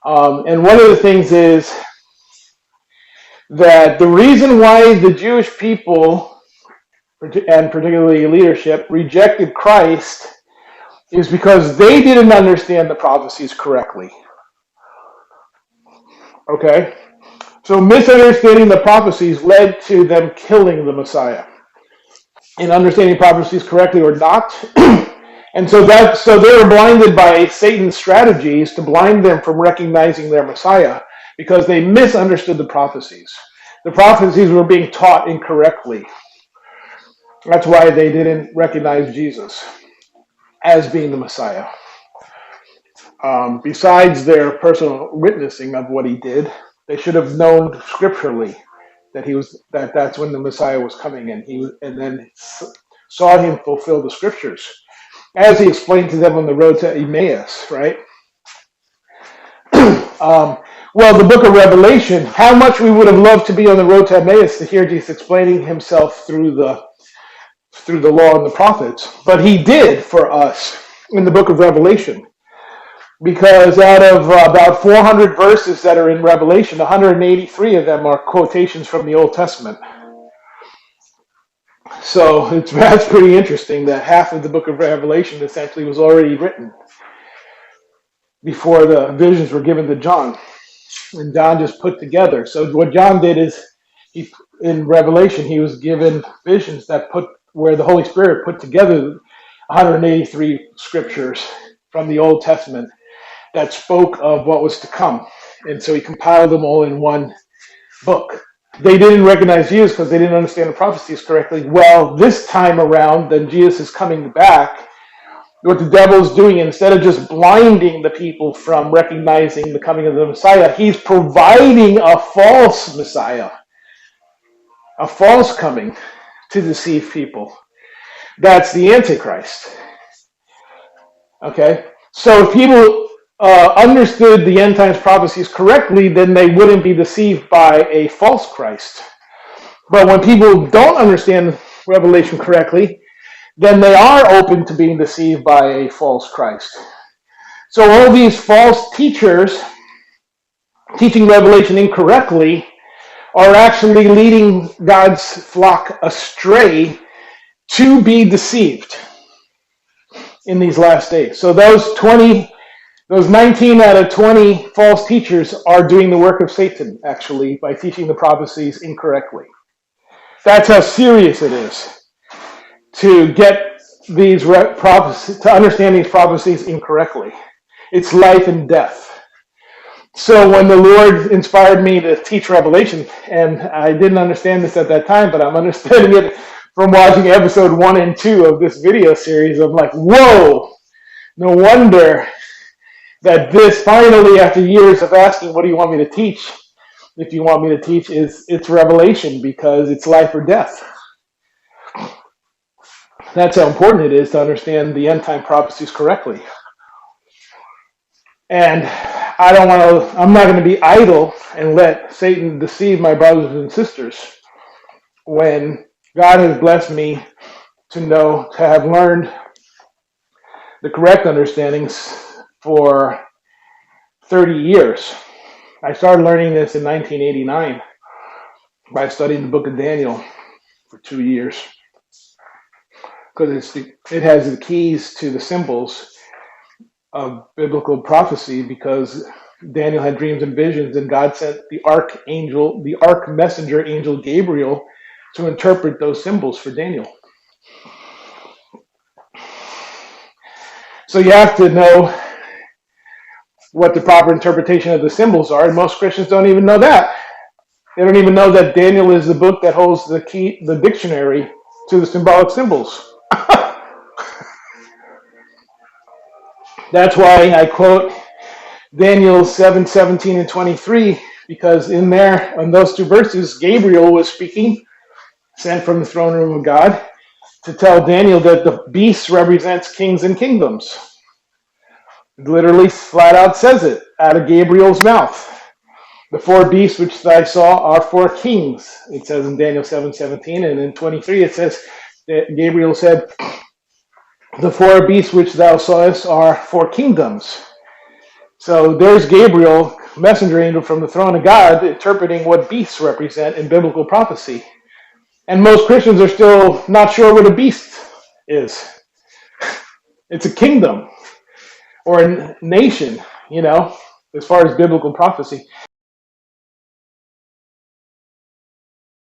And one of the things is that the reason why the Jewish people, and particularly leadership, rejected Christ is because they didn't understand the prophecies correctly. Okay? So misunderstanding the prophecies led to them killing the Messiah. And understanding prophecies correctly or not. And so they were blinded by Satan's strategies to blind them from recognizing their Messiah because they misunderstood the prophecies. The prophecies were being taught incorrectly. That's why they didn't recognize Jesus as being the Messiah. Besides their personal witnessing of what he did, they should have known scripturally that that's when the Messiah was coming, and then saw him fulfill the scriptures, as he explained to them on the road to Emmaus, right? Well, the book of Revelation, how much we would have loved to be on the road to Emmaus to hear Jesus explaining himself through the law and the prophets. But he did for us in the book of Revelation. Because out of about 400 verses that are in Revelation, 183 of them are quotations from the Old Testament. So that's pretty interesting that half of the book of Revelation essentially was already written before the visions were given to John. And John just put together. So what John did is, in Revelation, he was given visions where the Holy Spirit put together 183 scriptures from the Old Testament that spoke of what was to come. And so he compiled them all in one book. They didn't recognize Jesus because they didn't understand the prophecies correctly. Well, this time around, then Jesus is coming back. What the devil is doing, instead of just blinding the people from recognizing the coming of the Messiah, he's providing a false Messiah, a false coming to deceive people. That's the Antichrist. Okay? So if people understood the end times prophecies correctly, then they wouldn't be deceived by a false Christ. But when people don't understand Revelation correctly, then they are open to being deceived by a false Christ. So all these false teachers teaching Revelation incorrectly are actually leading God's flock astray to be deceived in these last days. So those 19 out of 20 false teachers are doing the work of Satan, actually, by teaching the prophecies incorrectly. That's how serious it is to get these prophecies, to understand these prophecies incorrectly. It's life and death. So when the Lord inspired me to teach Revelation, and I didn't understand this at that time, but I'm understanding it from watching episode 1 and 2 of this video series, I'm like, whoa, no wonder that this finally, after years of asking, what do you want me to teach? If you want me to teach, it's Revelation, because it's life or death. That's how important it is to understand the end time prophecies correctly. And I'm not going to be idle and let Satan deceive my brothers and sisters when God has blessed me to have learned the correct understandings for 30 years. I started learning this in 1989 by studying the book of Daniel for 2 years, because it has the keys to the symbols of biblical prophecy, because Daniel had dreams and visions, and God sent the arch messenger angel Gabriel to interpret those symbols for Daniel. So you have to know what the proper interpretation of the symbols are, and most Christians don't even know that. They don't even know that Daniel is the book that holds the dictionary to the symbolic symbols. That's why I quote Daniel 7:17 and 23, because in there, on those 2 verses, Gabriel was speaking, sent from the throne room of God, to tell Daniel that the beast represents kings and kingdoms. It literally flat out says it out of Gabriel's mouth. The 4 beasts which I saw are 4 kings, it says in Daniel 7:17, and in 23 it says that Gabriel said, the 4 beasts which thou sawest are 4 kingdoms. So there's Gabriel, messenger angel from the throne of God, interpreting what beasts represent in biblical prophecy. And most Christians are still not sure what a beast is. It's a kingdom or a nation, as far as biblical prophecy.